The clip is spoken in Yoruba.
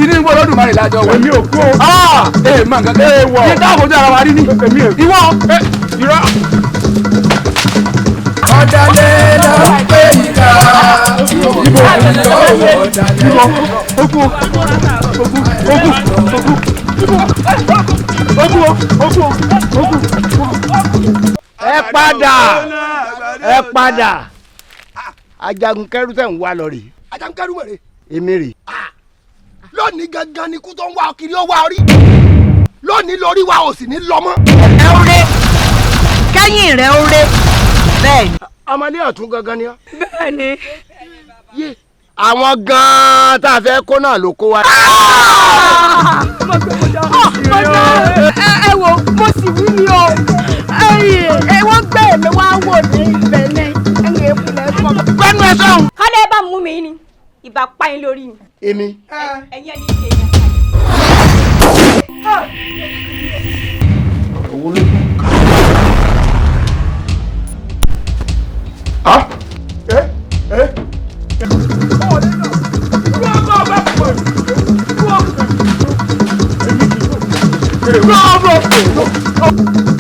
ìní ń gbọ́dọ̀ Olódùmarè lájọ wọ̀. èmi ò kú o. Ee mọ̀ nǹkan kan. Wọ̀. Ṣé táwọn ojú ara wa rí ni? Èmi ò. Ìwọ. Irọ́. Ọ̀dàlẹ̀ ló ń pè ìkà. Ibo ẹ padà ajagun kẹrù tẹ̀ ń wá lọ rè. Ajagun kẹrù wèrè. Èmi rè. Lónìí gangan ni kú tó ń wá kiri ó wá orí. Lónìí lórí wa ò sì ní lọ mọ́. ẹ ó ré kẹ́yìn rẹ̀ ó ré bẹ́ẹ̀ ni. Ọmọdé ọ̀tún gangan ni ọ́. bẹ́ẹ̀ ni. Yé àwọn gan-an tá a fẹ́ kó náà ló kó wa. ẹ wo mo sì wí ni o wọ́n gbé èmi wá wò ní ibẹ̀ ní ẹ̀yìn èkúlẹ̀ fún ọ. Gbẹ́nu ẹ sọ̀hún. kálẹ̀ bá mú mi ni ìbá pa yín lórí mi. Èmi. ẹ̀yin ẹni ṣe yẹn. owó ló kù. Bravo!